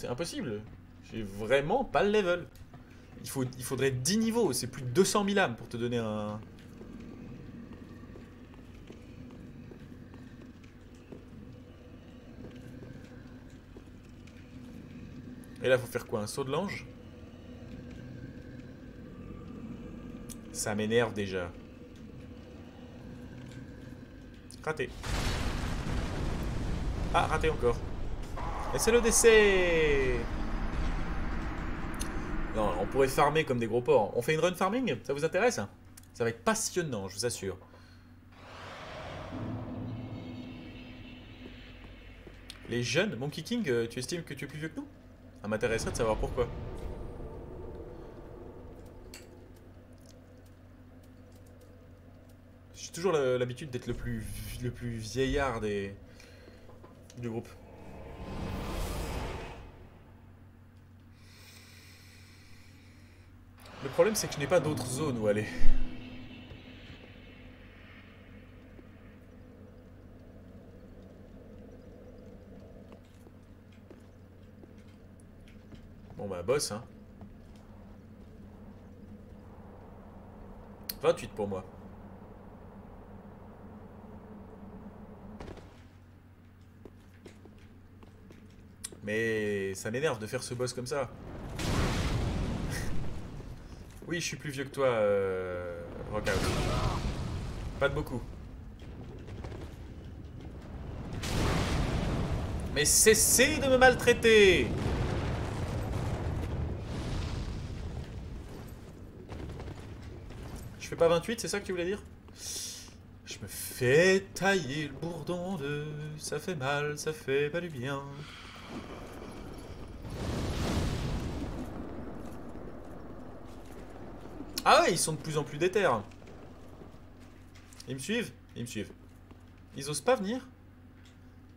C'est impossible. J'ai vraiment pas le level. Il faudrait 10 niveaux. C'est plus de 200 000 âmes pour te donner un... Et là, faut faire quoi? Un saut de l'ange? Ça m'énerve déjà. Raté. Ah, raté encore. Et c'est le décès. Non, on pourrait farmer comme des gros porcs. On fait une run farming? Ça vous intéresse? Ça va être passionnant, je vous assure. Les jeunes, Monkey King, tu estimes que tu es plus vieux que nous? Ça m'intéresserait de savoir pourquoi. J'ai toujours l'habitude d'être le plus vieillard du groupe. Le problème, c'est que je n'ai pas d'autres zones où aller. Bon bah, boss, hein. 28 pour moi. Mais ça m'énerve de faire ce boss comme ça. Oui, je suis plus vieux que toi, Rockout. Pas de beaucoup. Mais cessez de me maltraiter! Je fais pas 28, c'est ça que tu voulais dire? Je me fais tailler le bourdon de... Ça fait mal, ça fait pas du bien. Ah ouais, ils sont de plus en plus déter. Ils me suivent? Ils me suivent. Ils osent pas venir?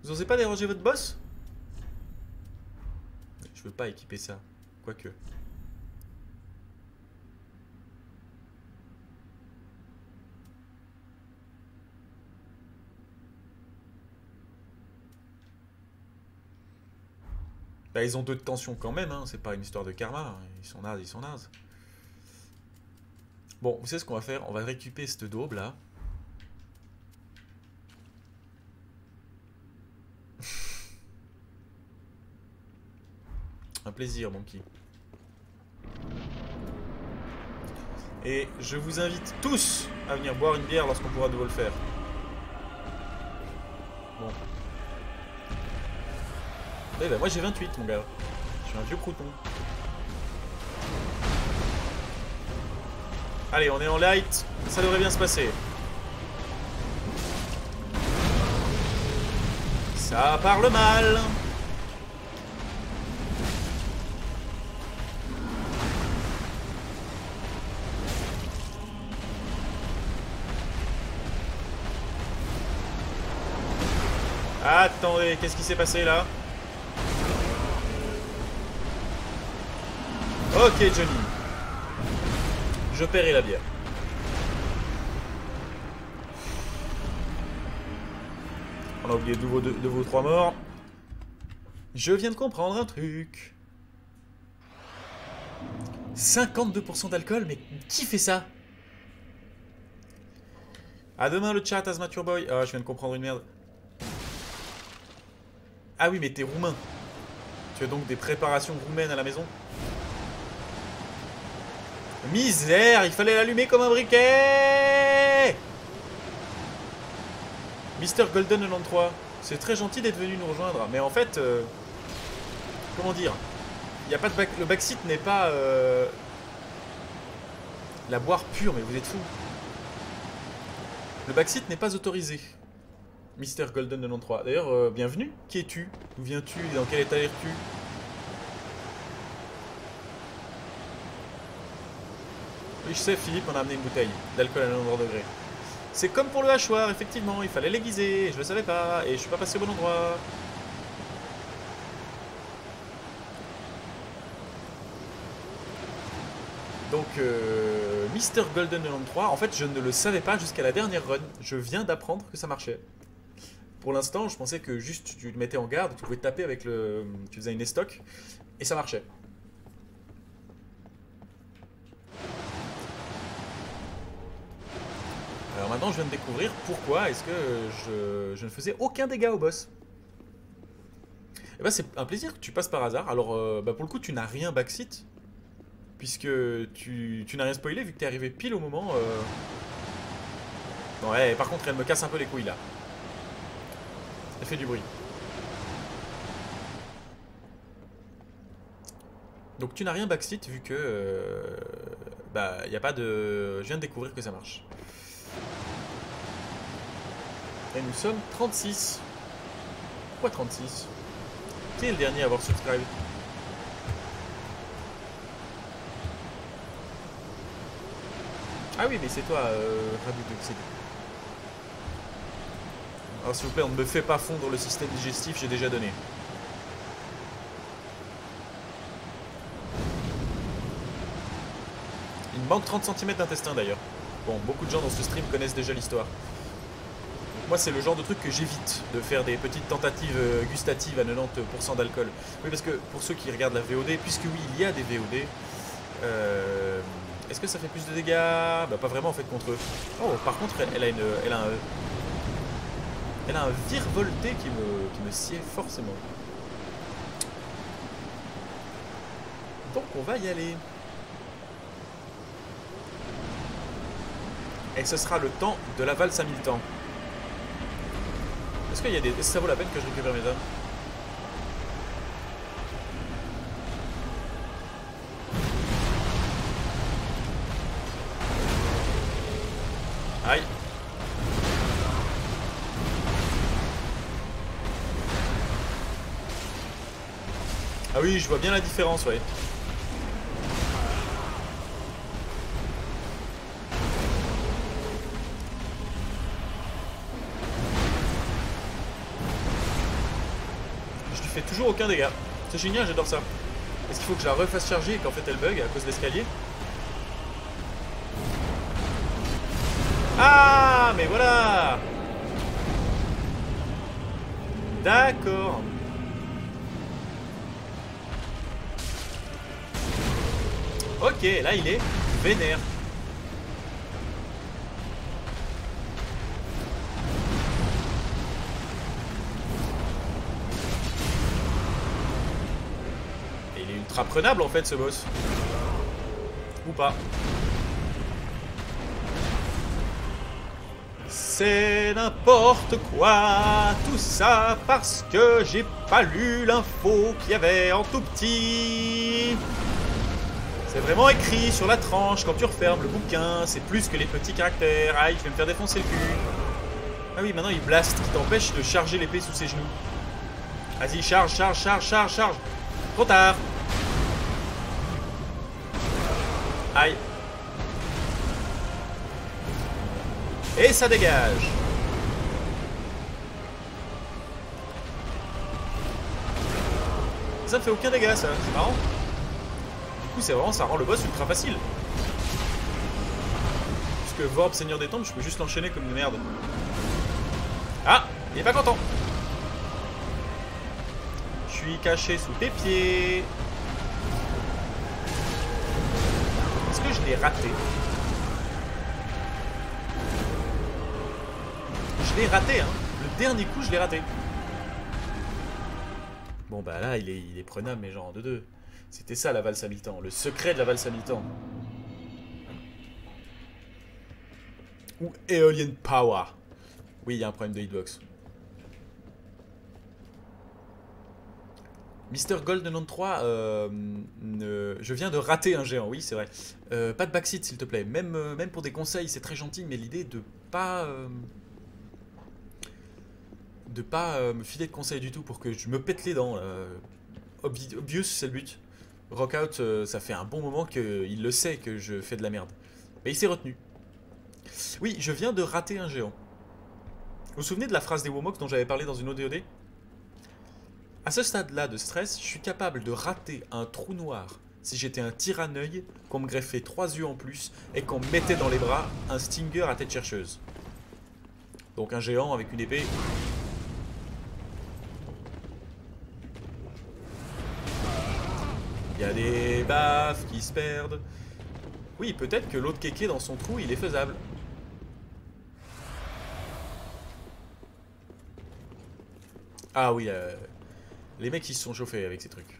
Vous osez pas déranger votre boss? Je veux pas équiper ça. Quoique. Bah, ils ont 2 de tension quand même, hein. C'est pas une histoire de karma. Ils sont nazes, ils sont nazes. Bon, vous savez ce qu'on va faire? On va récupérer cette daube là. Un plaisir, Monkey. Et je vous invite tous à venir boire une bière lorsqu'on pourra de nouveau le faire. Bon. Eh ben moi j'ai 28, mon gars. Je suis un vieux crouton. Allez, on est en light. Ça devrait bien se passer. Ça parle mal. Attendez, qu'est-ce qui s'est passé là? Ok, Johnny. Je paierai la bière. On a oublié de vos 3 morts. Je viens de comprendre un truc. 52% d'alcool, mais qui fait ça? À demain le chat, Asmature Boy. Ah, je viens de comprendre une merde. Ah oui, mais t'es roumain. Tu as donc des préparations roumaines à la maison? Misère, il fallait l'allumer comme un briquet. Mister Golden 93, c'est très gentil d'être venu nous rejoindre, mais en fait, comment dire, y a pas de le backseat n'est pas la boire pure, mais vous êtes fous. Le backseat n'est pas autorisé. Mister Golden 93. D'ailleurs, bienvenue. Qui es-tu? D'où viens-tu? Dans quel état es-tu? Oui, je sais, Philippe, on a amené une bouteille d'alcool à 90 degrés. C'est comme pour le hachoir, effectivement, il fallait l'aiguiser, je le savais pas, et je suis pas passé au bon endroit. Donc, Mister Golden 93, en fait, je ne le savais pas jusqu'à la dernière run. Je viens d'apprendre que ça marchait. Pour l'instant, je pensais que juste tu te mettais en garde, tu pouvais taper avec le... Tu faisais une estoc, et ça marchait. Alors maintenant, je viens de découvrir pourquoi est-ce que je ne faisais aucun dégât au boss. Et bah c'est un plaisir que tu passes par hasard. Alors bah pour le coup, tu n'as rien backseat, puisque tu n'as rien spoilé vu que t'es arrivé pile au moment... Non, ouais, par contre, elle me casse un peu les couilles là. Elle fait du bruit. Donc tu n'as rien backseat vu que... bah, y a pas de... Je viens de découvrir que ça marche. Et nous sommes 36. Pourquoi 36? Qui est le dernier à avoir subscribe? Ah oui, mais c'est toi, Rabutoxide. Alors s'il vous plaît, on ne me fait pas fondre le système digestif, j'ai déjà donné. Il me manque 30 cm d'intestin d'ailleurs. Bon, beaucoup de gens dans ce stream connaissent déjà l'histoire. Moi, c'est le genre de truc que j'évite, de faire des petites tentatives gustatives à 90% d'alcool. Oui, parce que pour ceux qui regardent la VOD, puisque oui, il y a des VOD, est-ce que ça fait plus de dégâts? Bah, pas vraiment en fait contre eux. Oh, par contre, elle a un virevolté qui me sied forcément. Donc, on va y aller. Et ce sera le temps de la valse à 1000 temps. Est-ce qu'il y a des... Est-ce que ça vaut la peine que je récupère mes âmes? Aïe. Ah oui, je vois bien la différence, ouais. Fait toujours aucun dégât. C'est génial, j'adore ça. Est-ce qu'il faut que je la refasse charger et qu'en fait elle bug à cause de l'escalier? Ah, mais voilà. D'accord. Ok, là il est vénère. Ultra prenable en fait ce boss. Ou pas. C'est n'importe quoi, tout ça parce que j'ai pas lu l'info qu'il y avait en tout petit. C'est vraiment écrit sur la tranche quand tu refermes le bouquin, c'est plus que les petits caractères. Aïe, je vais me faire défoncer le cul. Ah oui, maintenant il blast qui t'empêche de charger l'épée sous ses genoux. Vas-y, charge, charge, charge, charge, charge. Trop tard. Aïe. Et ça dégage. Ça ne fait aucun dégât ça, c'est marrant. Du coup c'est vraiment, ça rend le boss ultra facile. Puisque Vorb, Seigneur des Temples, je peux juste l'enchaîner comme une merde. Ah, il est pas content. Je suis caché sous tes pieds. Est-ce que je l'ai raté? Je l'ai raté, hein. Le dernier coup, je l'ai raté. Bon, bah là, il est prenable, mais genre en 2-2. C'était ça, la valse à 1000 temps. Le secret de la valse à 1000 temps. Ou Aeolian Power. Oui, il y a un problème de hitbox. Mister Gold 93, je viens de rater un géant, oui c'est vrai. Pas de backseat s'il te plaît, même pour des conseils c'est très gentil, mais l'idée de pas me filer de conseils du tout pour que je me pète les dents. Obvious c'est le but. Rockout, ça fait un bon moment qu'il le sait que je fais de la merde. Mais il s'est retenu. Oui, je viens de rater un géant. Vous vous souvenez de la phrase des Womoks dont j'avais parlé dans une ODOD? À ce stade-là de stress, je suis capable de rater un trou noir si j'étais un tyranneuil, qu'on me greffait 3 yeux en plus et qu'on me mettait dans les bras un stinger à tête chercheuse. Donc un géant avec une épée. Il y a des baffes qui se perdent. Oui, peut-être que l'autre kéké dans son trou, il est faisable. Ah oui, les mecs ils se sont chauffés avec ces trucs.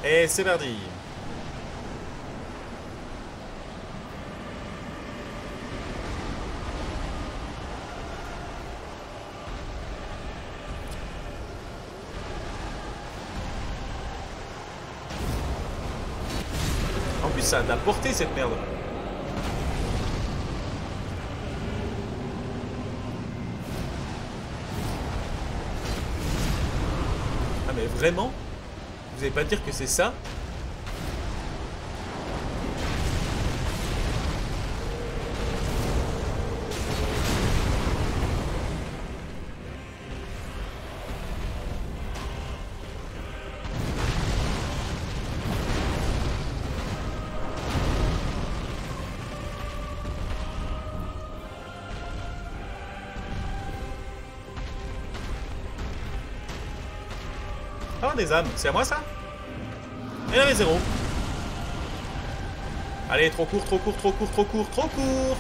Et c'est parti. En plus, ça a de la portée cette merde. Ah mais vraiment? Vous allez pas dire que c'est ça? Ah, des âmes. C'est à moi ça? Il y en avait zéro. Allez, trop court, trop court, trop court, trop court, trop court.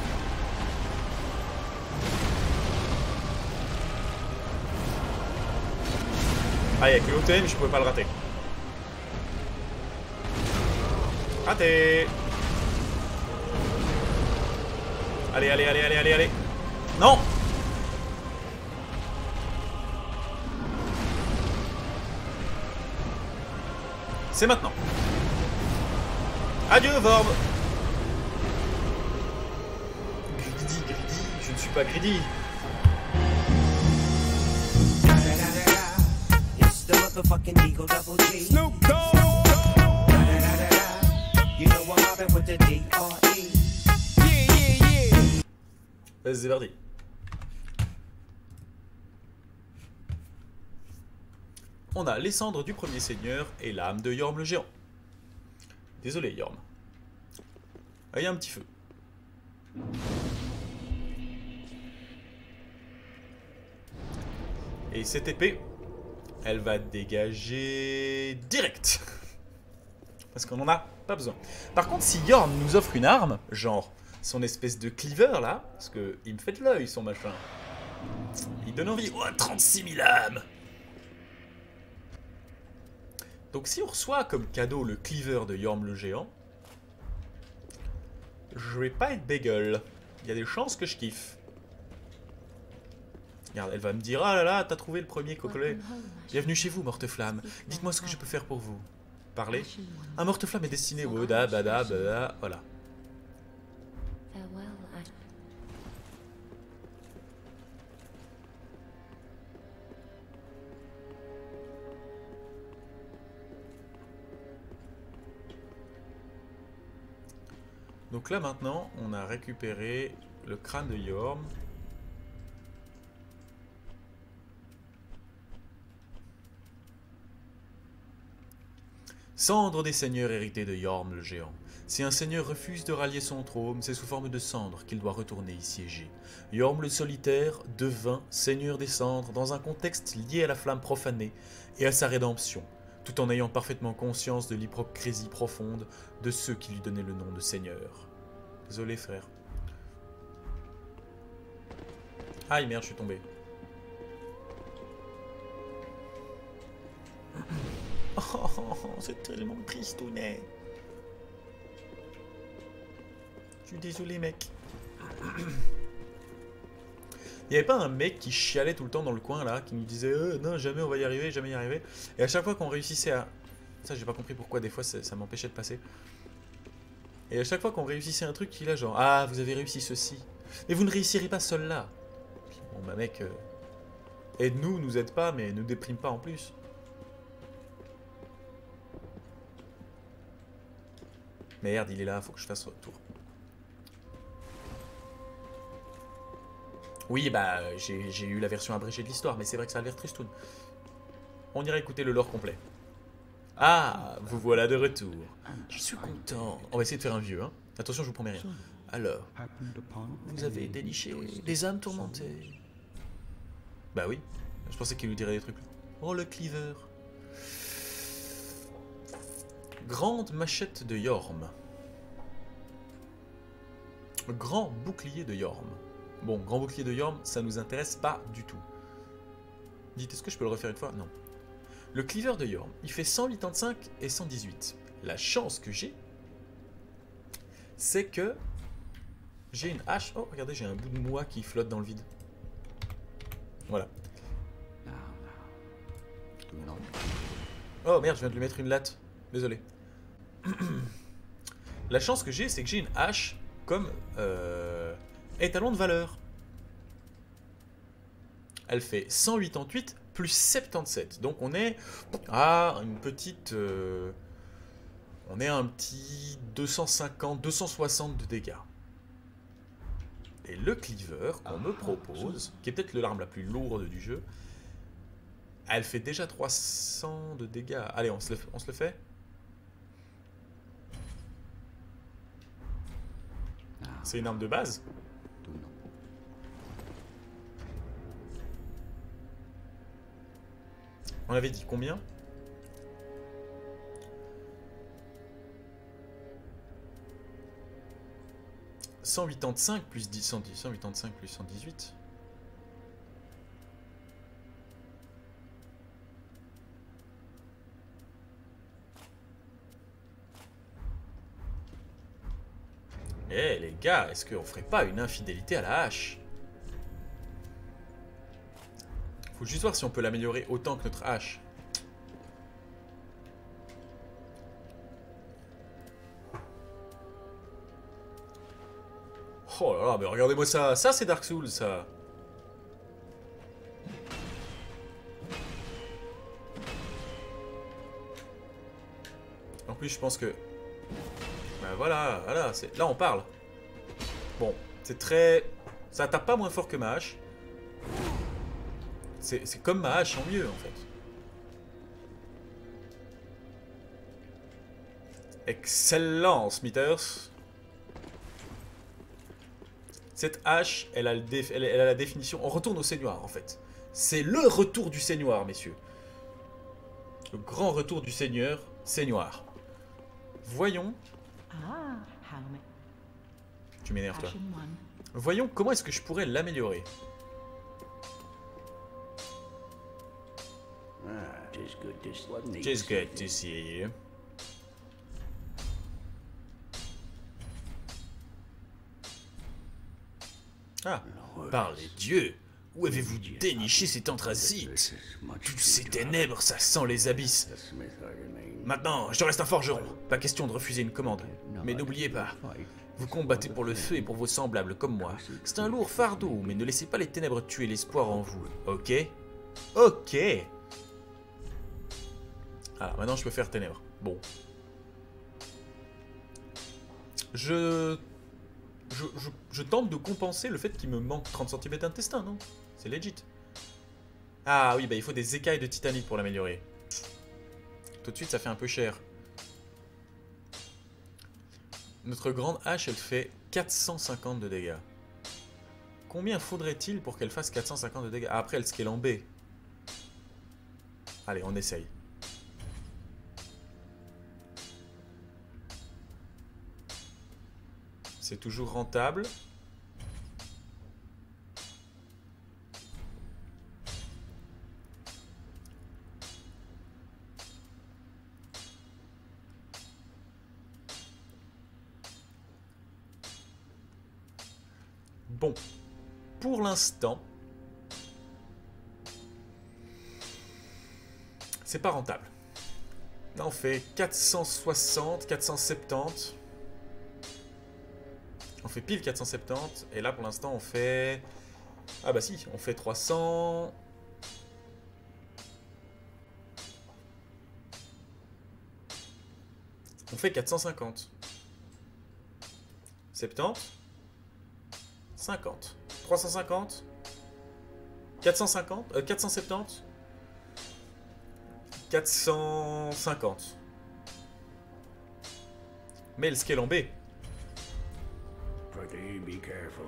Ah, il y a que l'OTM, je pouvais pas le rater. Raté. Allez, allez, allez, allez, allez, allez. Non. C'est maintenant. Adieu, Vorb. Greedy, greedy, je ne suis pas greedy. Snoop Dogg. You know I'm mobbing with the D.R.E. Yeah, yeah, yeah. Vas-y, c'est parti. On a les cendres du premier seigneur et l'âme de Yorm le géant. Désolé, Yorm. Ah, il y a un petit feu. Et cette épée, elle va dégager direct. Parce qu'on en a pas besoin. Par contre, si Yorm nous offre une arme, genre son espèce de cleaver là, parce que il me fait de l'œil son machin. Il donne envie. Oh, 36 000 âmes. Donc si on reçoit comme cadeau le cleaver de Yorm le géant, je vais pas être bagel. Il y a des chances que je kiffe. Regarde, elle va me dire, ah là là, t'as trouvé le premier cocolet. Bienvenue chez vous, Morte-Flamme. Dites-moi ce que je peux faire pour vous. Parlez. Un Morte-Flamme est destiné au da bada bada. Voilà. Donc là maintenant, on a récupéré le crâne de Yorm. Cendre des seigneurs hérités de Yorm le géant. Si un seigneur refuse de rallier son trône, c'est sous forme de cendre qu'il doit retourner y siéger. Yorm le solitaire devint seigneur des cendres dans un contexte lié à la flamme profanée et à sa rédemption, tout en ayant parfaitement conscience de l'hypocrisie profonde de ceux qui lui donnaient le nom de seigneur. Désolé frère. Aïe merde, je suis tombé. Oh, c'est tellement tristounet. Je suis désolé mec. Il n'y avait pas un mec qui chialait tout le temps dans le coin là, qui nous disait non jamais on va y arriver, jamais y arriver. Et à chaque fois qu'on réussissait à... Ça j'ai pas compris pourquoi des fois ça m'empêchait de passer. Et à chaque fois qu'on réussissait un truc, il a genre ah vous avez réussi ceci. Mais vous ne réussirez pas seul là. Puis, bon bah mec, aide-nous, nous aide pas, mais ne déprime pas en plus. Merde, il est là, faut que je fasse retour. Oui, bah, j'ai eu la version abrégée de l'histoire, mais c'est vrai que ça a l'air tristoun. On ira écouter le lore complet. Ah, vous voilà de retour. Je suis content. On va essayer de faire un vieux, hein. Attention, je vous promets rien. Alors, vous avez déniché des âmes tourmentées. Bah oui, je pensais qu'il nous dirait des trucs. Oh, le cleaver. Grande machette de Yorm. Grand bouclier de Yorm. Bon, grand bouclier de Yorm, ça nous intéresse pas du tout. Dites, est-ce que je peux le refaire une fois? Non. Le cleaver de Yorm, il fait 185 et 118. La chance que j'ai, c'est que j'ai une hache. Oh, regardez, j'ai un bout de moi qui flotte dans le vide. Voilà. Oh merde, je viens de lui mettre une latte. Désolé. La chance que j'ai, c'est que j'ai une hache comme étalon de valeur. Elle fait 188 plus 77. Donc on est à une petite... on est à un petit 250, 260 de dégâts. Et le cleaver qu'on me propose, qui est peut-être l'arme la plus lourde du jeu, elle fait déjà 300 de dégâts. Allez, on se le fait. C'est une arme de base. On avait dit combien? « 185 plus 10, 110, 185 plus 118. Eh les gars, est-ce qu'on ferait pas une infidélité à la hache? Faut juste voir si on peut l'améliorer autant que notre hache. Oh là là, mais regardez-moi ça. Ça, c'est Dark Souls, ça. En plus, je pense que... Ben voilà, voilà. Là, on parle. Bon, c'est très... Ça tape pas moins fort que ma hache. C'est comme ma hache en mieux, en fait. Excellent, Smithers. Cette hache, elle a la définition... On retourne au saignoir, en fait. C'est le retour du saignoir, messieurs. Le grand retour du seigneur, saignoir. Voyons... Tu m'énerves, toi. Voyons comment est-ce que je pourrais l'améliorer. Just good to see you. Ah, par les dieux, où avez-vous déniché cet anthracite? Toutes ces ténèbres, ça sent les abysses. Maintenant, je reste un forgeron. Pas question de refuser une commande. Mais n'oubliez pas, vous combattez pour le feu et pour vos semblables comme moi. C'est un lourd fardeau, mais ne laissez pas les ténèbres tuer l'espoir en vous. Ok? Ok. Ah, maintenant je peux faire ténèbres. Bon. Je tente de compenser le fait qu'il me manque 30 cm d'intestin, non? C'est legit. Ah oui, bah il faut des écailles de titanite pour l'améliorer. Tout de suite, ça fait un peu cher. Notre grande hache, elle fait 450 de dégâts. Combien faudrait-il pour qu'elle fasse 450 de dégâts? Ah, après, elle scale en B. Allez, on essaye. C'est toujours rentable. Bon, pour l'instant, c'est pas rentable. Là, on fait 460, 470. On fait pile 470. Et là, pour l'instant, on fait... Ah bah si, on fait 300... On fait 450. 70. 50. 350. 450. 470. 450. Mais le scale en B. Pretty, be careful.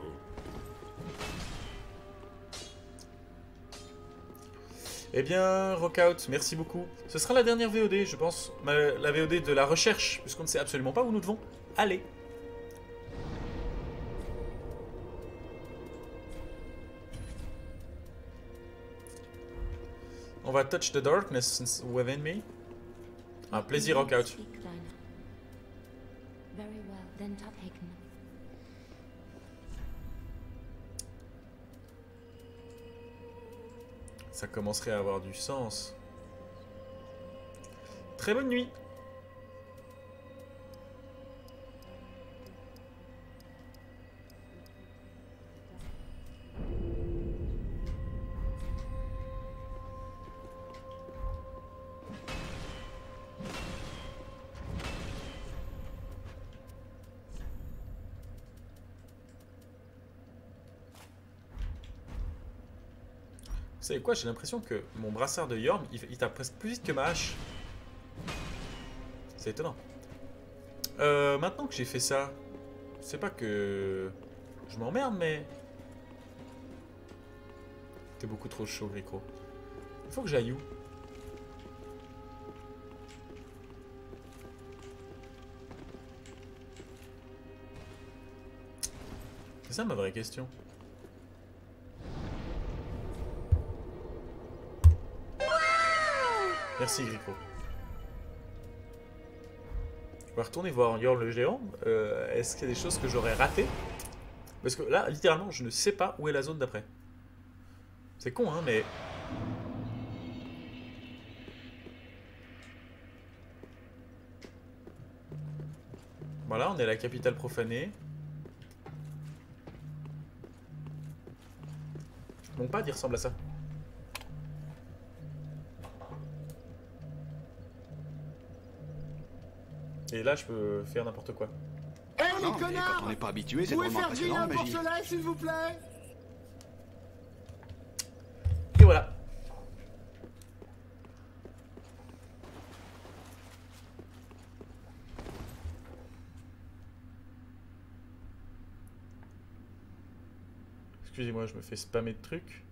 Eh bien, Rockout, merci beaucoup. Ce sera la dernière VOD, je pense. La VOD de la recherche, puisqu'on ne sait absolument pas où nous devons aller. On va touch the darkness within me. Un plaisir, Rockout. Very well, then Taphaken. Ça commencerait à avoir du sens. Très bonne nuit. Vous savez quoi, j'ai l'impression que mon brassard de Yorm, il tape presque plus vite que ma hache. C'est étonnant. Maintenant que j'ai fait ça, c'est pas que je m'emmerde, mais... T'es beaucoup trop chaud, Gricro. Il faut que j'aille où? C'est ça ma vraie question. Merci Grico. On va retourner voir Yorm le géant. Est-ce qu'il y a des choses que j'aurais ratées? Parce que là, littéralement, je ne sais pas où est la zone d'après. C'est con, hein, mais... Voilà, on est à la capitale profanée. Mon pad, il ressemble à ça. Et là, je peux faire n'importe quoi. Eh les Non, mais connards, quand on n'est pas habitué, c'est vous pouvez vraiment faire griller impressionnant, un la magie. porcelet, s'il vous plaît? Et voilà. Excusez-moi, je me fais spammer de trucs.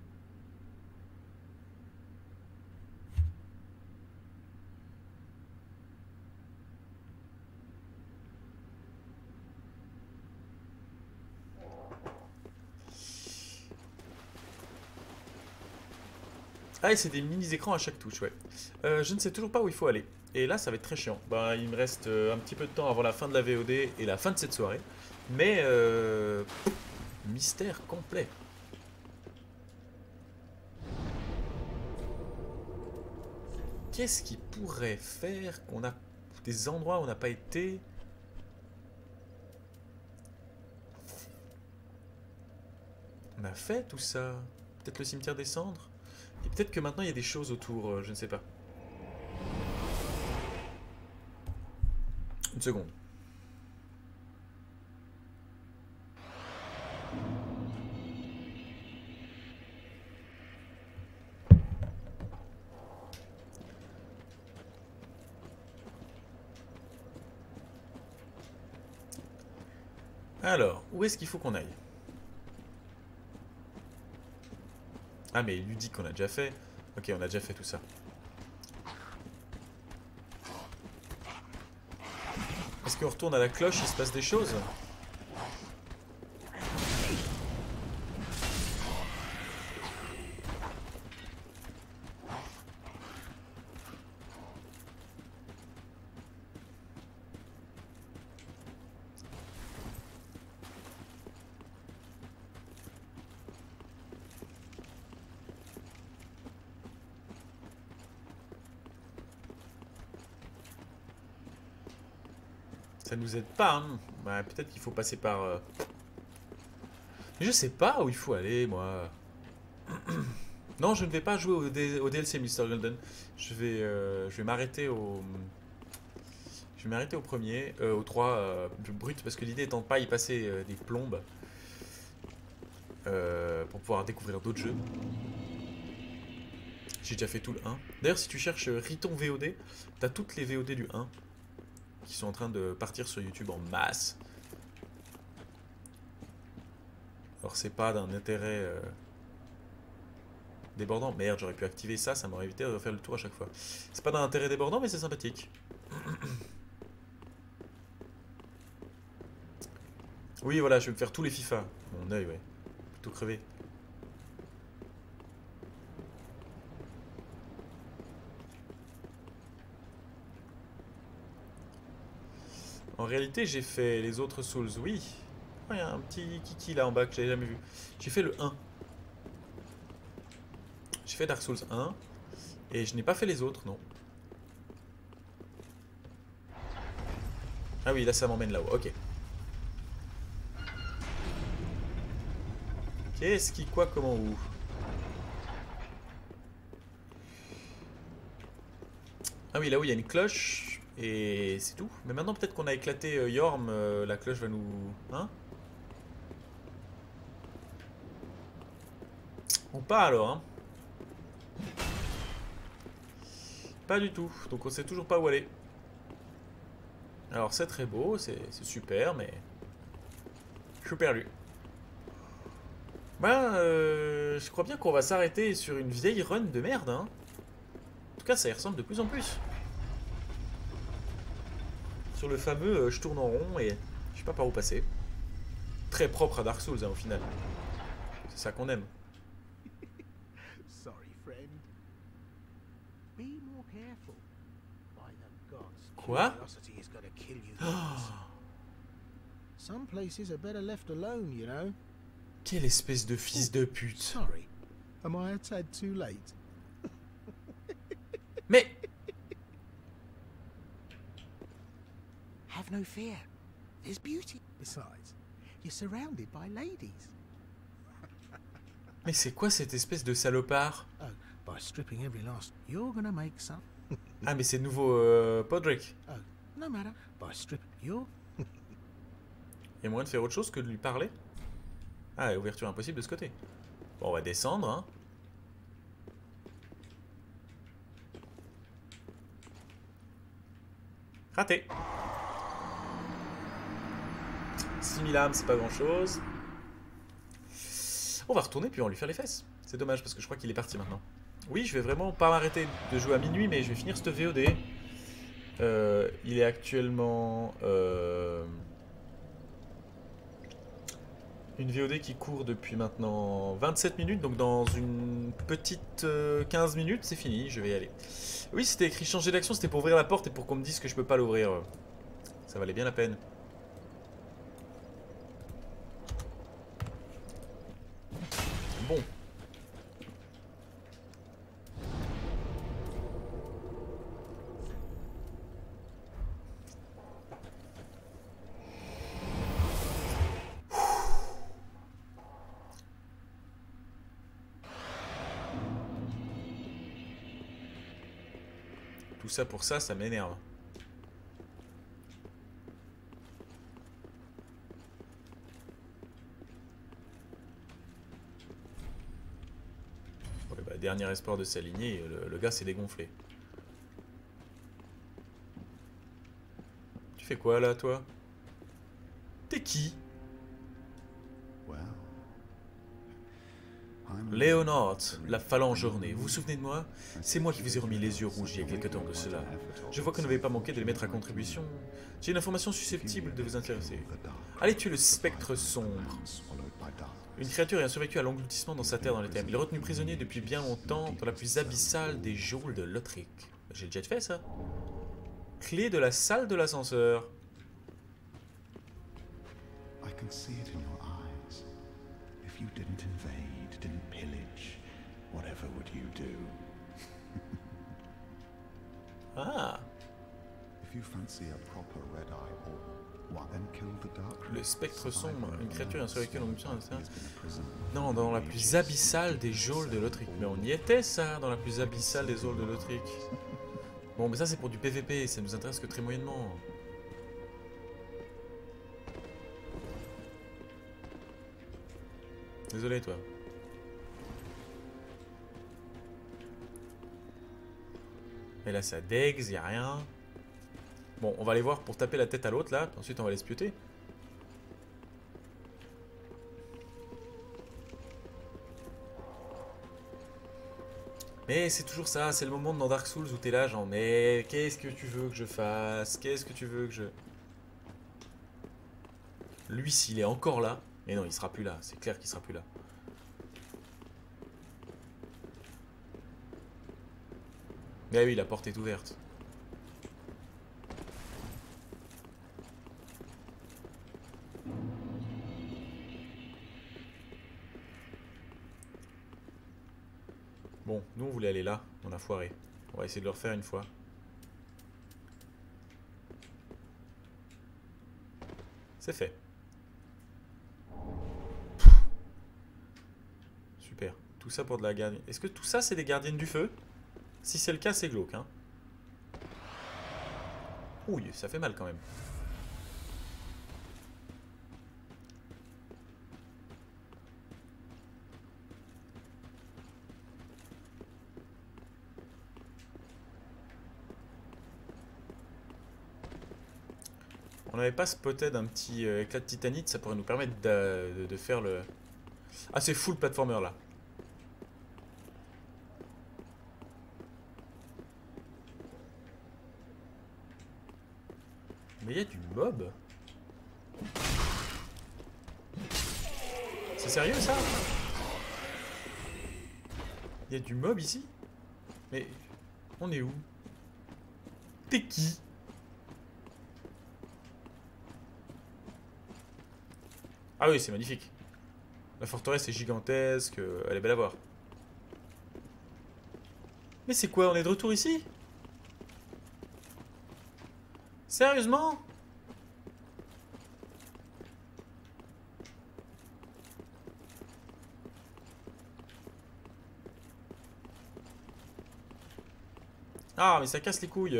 Ah, et c'est des mini-écrans à chaque touche, ouais. Je ne sais toujours pas où il faut aller. Et là, ça va être très chiant. Bah, il me reste un petit peu de temps avant la fin de la VOD et la fin de cette soirée. Mais, mystère complet. Qu'est-ce qui pourrait faire qu'on a des endroits où on n'a pas été? On a fait tout ça. Peut-être le cimetière des cendres? Et peut-être que maintenant il y a des choses autour, je ne sais pas. Une seconde. Alors, où est-ce qu'il faut qu'on aille? Ah mais il lui dit qu'on a déjà fait. Ok, on a déjà fait tout ça. Est-ce qu'on retourne à la cloche, il se passe des choses? Ça nous aide pas, hein. Ouais, peut-être qu'il faut passer par... Mais je sais pas où il faut aller, moi. Non, je ne vais pas jouer au DLC Mr. Golden. Je vais m'arrêter au... Je vais m'arrêter au premier, au 3, brut, parce que l'idée étant de pas y passer des plombes. Pour pouvoir découvrir d'autres jeux. J'ai déjà fait tout le 1. D'ailleurs, si tu cherches Riton VOD, t'as toutes les VOD du 1 qui sont en train de partir sur YouTube en masse. Alors, c'est pas d'un intérêt débordant. Merde, j'aurais pu activer ça, ça m'aurait évité de refaire le tour à chaque fois. C'est pas d'un intérêt débordant, mais c'est sympathique. Oui, voilà, je vais me faire tous les FIFA. Mon œil, ouais. Plutôt crevé. En réalité, j'ai fait les autres Souls, oui. Oh, il y a un petit kiki là en bas que j'avais jamais vu. J'ai fait le 1. J'ai fait Dark Souls 1. Et je n'ai pas fait les autres, non. Ah oui, là ça m'emmène là-haut, ok. Qu'est-ce qui, quoi, comment, où? Ah oui, là où il y a une cloche. Et c'est tout. Mais maintenant peut-être qu'on a éclaté Yorm, la cloche va nous... Hein? Ou pas alors, hein? Pas du tout. Donc on sait toujours pas où aller. Alors c'est très beau, c'est super, mais... Je suis perdu. Je crois bien qu'on va s'arrêter sur une vieille run de merde, hein. En tout cas, ça y ressemble de plus en plus. Sur le fameux je tourne en rond et je sais pas par où passer. Très propre à Dark Souls, hein, au final. C'est ça qu'on aime. Sorry, friend. Be more careful. By the gods, Quoi? curiosity is gonna kill you. Some places are better left alone, you know. Quelle espèce de fils de pute. Sorry. Am I a tad too late? Mais... Have no fear. There's beauty. Besides, you're surrounded by ladies. Mais c'est quoi cette espèce de salopard? Oh, by stripping every last, you're gonna make some. Ah mais c'est nouveau Podrick. Oh, no matter. By stripping, you're. Il y a moyen de faire autre chose que de lui parler? Ah, ouverture impossible de ce côté. Bon, on va descendre, hein. Raté. 6000 âmes, c'est pas grand chose. On va retourner puis on va lui faire les fesses. C'est dommage parce que je crois qu'il est parti maintenant. Oui, je vais vraiment pas m'arrêter de jouer à minuit, mais je vais finir cette VOD. Il est actuellement... une VOD qui court depuis maintenant 27 minutes, donc dans une petite 15 minutes, c'est fini, je vais y aller. Oui, c'était écrit changer d'action, c'était pour ouvrir la porte et pour qu'on me dise que je peux pas l'ouvrir. Ça valait bien la peine. Bon. Tout ça pour ça, ça m'énerve. Ouais, bah, dernier espoir de s'aligner, le gars s'est dégonflé. Tu fais quoi là, toi? T'es qui? Léonard, la phalange ornée, vous vous souvenez de moi? C'est moi qui vous ai remis les yeux rouges il y a quelque temps de cela. Je vois que vous n'avez pas manqué de les mettre à contribution. J'ai une information susceptible de vous intéresser. Allez tuer le spectre sombre. Une créature ayant survécu à l'engloutissement dans sa terre dans les thèmes. Il est retenu prisonnier depuis bien longtemps dans la plus abyssale des geôles de Lothric. J'ai déjà fait ça. Clé de la salle de l'ascenseur. I can see it in your eyes. If you didn't invade, didn't pillage, whatever would you do? Ah, If you fancy a proper red-eye ball, why then kill the dark? le spectre sombre, une créature ayant survécu à l'engloutissement dans sa terre. He's been a prisoner. Non, dans la plus abyssale des geôles de Lothric. Mais on y était, ça, dans la plus abyssale des geôles de Lothric. Bon, mais ça, c'est pour du PVP, ça nous intéresse que très moyennement. Désolé, toi. Mais là, ça degs, y a rien. Bon, on va aller voir pour taper la tête à l'autre, là. Ensuite, on va les spioter. Mais c'est toujours ça, c'est le moment dans Dark Souls où t'es là, genre, mais qu'est-ce que tu veux que je fasse? Qu'est-ce que tu veux que je... Lui, s'il est encore là... Mais non, il sera plus là, c'est clair qu'il sera plus là. Mais oui, la porte est ouverte. Bon, nous on voulait aller là, on a foiré. On va essayer de le refaire une fois. C'est fait. Super. Tout ça pour de la gardienne. Est-ce que tout ça c'est des gardiennes du feu? Si c'est le cas, c'est glauque, hein. Ouille, ça fait mal quand même. On n'avait pas spotted un petit éclat de titanite, ça pourrait nous permettre de faire le... Ah, c'est full platformer là. Mais il y a du mob. C'est sérieux ça? Il y a du mob ici? Mais on est où? T'es qui? Ah oui, c'est magnifique. La forteresse est gigantesque, elle est belle à voir. Mais c'est quoi, on est de retour ici? Sérieusement? Ah, mais ça casse les couilles.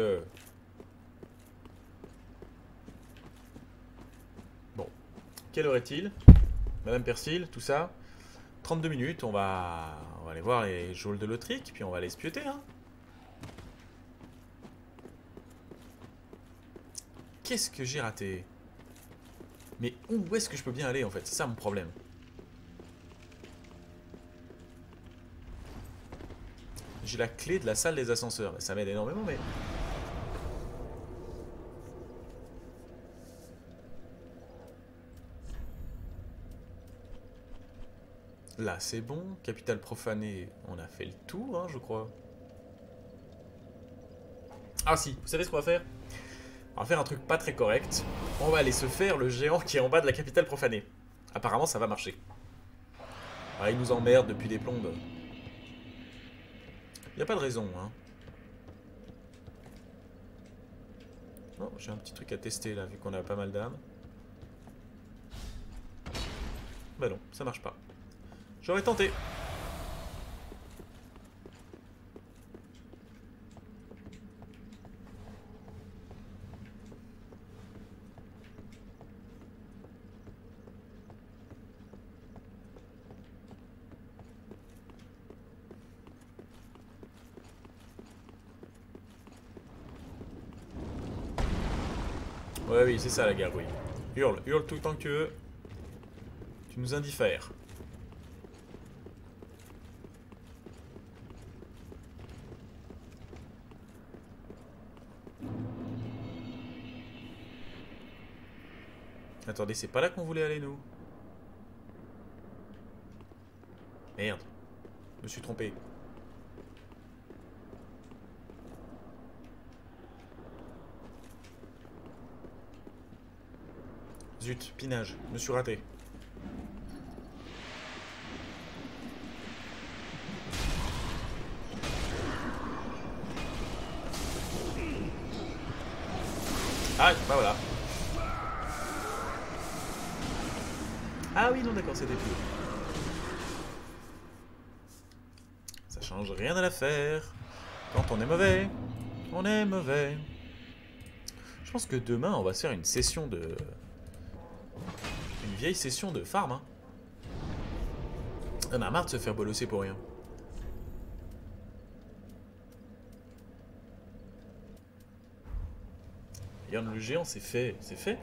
Bon. Quelle heure est-il? Madame Persil, tout ça. 32 minutes, on va aller voir les geôles de l'Autrique, puis on va les spioter, hein. Qu'est-ce que j'ai raté? Mais où est-ce que je peux bien aller, en fait? C'est ça mon problème. J'ai la clé de la salle des ascenseurs. Ça m'aide énormément, mais... Là, c'est bon. Capitale profanée, on a fait le tour, hein, je crois. Ah si, vous savez ce qu'on va faire? On va faire un truc pas très correct. On va aller se faire le géant qui est en bas de la capitale profanée. Apparemment, ça va marcher. Ah, il nous emmerde depuis des plombes. Y a pas de raison, hein. Oh, j'ai un petit truc à tester là, vu qu'on a pas mal d'âmes. Bah non, ça marche pas. J'aurais tenté. Ouais, oui, c'est ça la gargouille. Hurle, hurle tout le temps que tu veux. Tu nous indiffères. Attendez, c'est pas là qu'on voulait aller, nous? Merde. Je me suis trompé. Zut, pinage. Je me suis raté. Ah, bah voilà. Ah oui, non, d'accord, c'était plus. Ça change rien à l'affaire. Quand on est mauvais, on est mauvais. Je pense que demain, on va se faire une session de... Une vieille session de farm, hein. On a marre de se faire bolosser pour rien. Regarde le géant, c'est fait, c'est fait.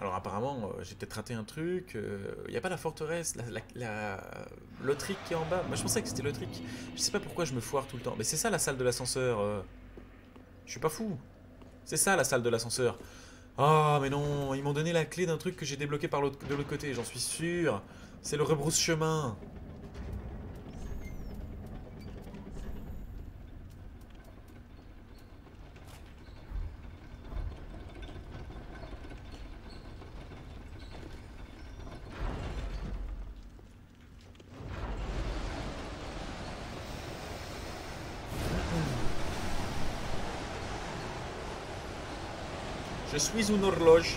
Alors apparemment, j'ai peut-être raté un truc. Il n'y a pas la forteresse, la loterie qui est en bas. Moi je pensais que c'était loterie. Je sais pas pourquoi je me foire tout le temps. Mais c'est ça la salle de l'ascenseur. Je suis pas fou. C'est ça la salle de l'ascenseur. Ah mais non, ils m'ont donné la clé d'un truc que j'ai débloqué de l'autre côté, j'en suis sûr. C'est le rebrousse-chemin. Je suis une horloge.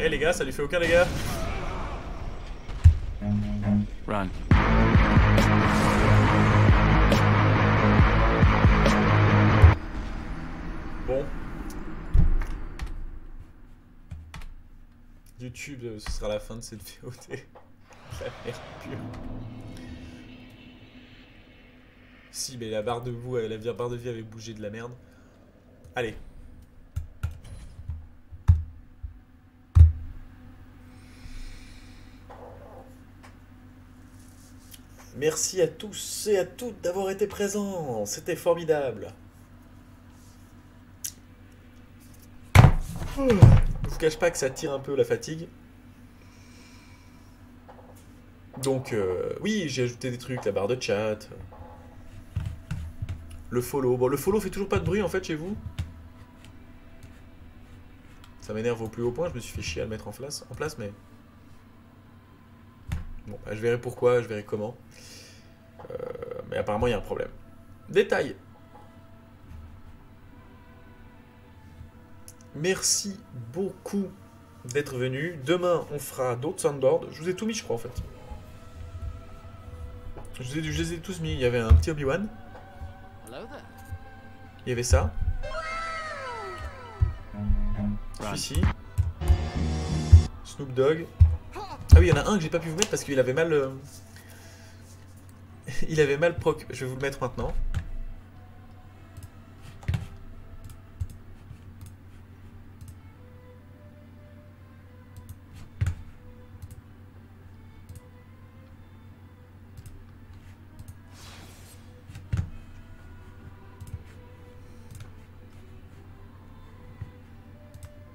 Eh les gars, ça lui fait aucun dégât. Run. Bon. YouTube, ce sera la fin de cette VOD. La merde pure. Si, mais la barre de vie avait bougé de la merde. Allez. Merci à tous et à toutes d'avoir été présents. C'était formidable. Je vous cache pas que ça tire un peu la fatigue. Donc, oui, j'ai ajouté des trucs, la barre de chat. Le follow. Bon, le follow fait toujours pas de bruit en fait chez vous. Ça m'énerve au plus haut point. Je me suis fait chier à le mettre en place, mais... Bon, bah, je verrai pourquoi, je verrai comment. Mais apparemment, il y a un problème. Détail. Merci beaucoup d'être venu. Demain, on fera d'autres soundboards. Je vous ai tout mis, je crois, en fait. Je les ai tous mis. Il y avait un petit Obi-Wan. Il y avait ça. Celui-ci. Snoop Dogg. Ah oui, il y en a un que j'ai pas pu vous mettre parce qu'il avait mal... Il avait mal proc. Je vais vous le mettre maintenant.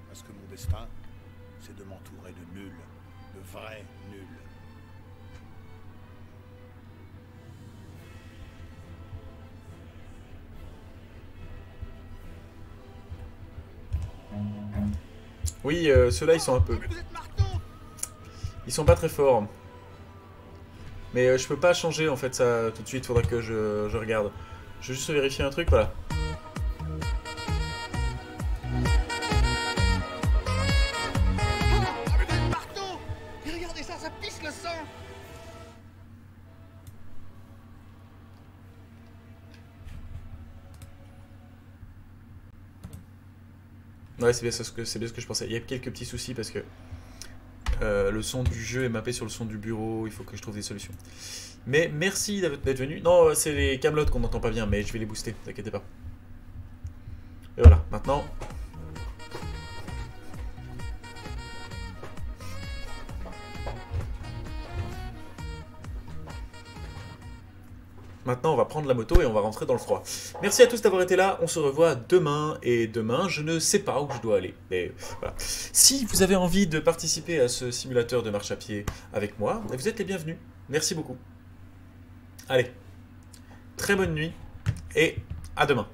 Parce que mon destin, c'est de m'entourer de nuls, de vrais nuls. Oui, ceux-là, ils sont un peu... Ils sont pas très forts. Mais je peux pas changer, en fait, ça tout de suite. Faudra que je regarde. Je vais juste vérifier un truc, voilà. Regardez ça, ça pisse le sang. Ouais, c'est bien ce que je pensais. Il y a quelques petits soucis parce que le son du jeu est mappé sur le son du bureau. Il faut que je trouve des solutions. Mais merci d'être venu. Non, c'est les camelotes qu'on n'entend pas bien, mais je vais les booster, ne t'inquiétez pas. Et voilà, maintenant... Maintenant, on va prendre la moto et on va rentrer dans le froid. Merci à tous d'avoir été là. On se revoit demain. Et demain, je ne sais pas où je dois aller. Mais voilà. Si vous avez envie de participer à ce simulateur de marche à pied avec moi, vous êtes les bienvenus. Merci beaucoup. Allez. Très bonne nuit. Et à demain.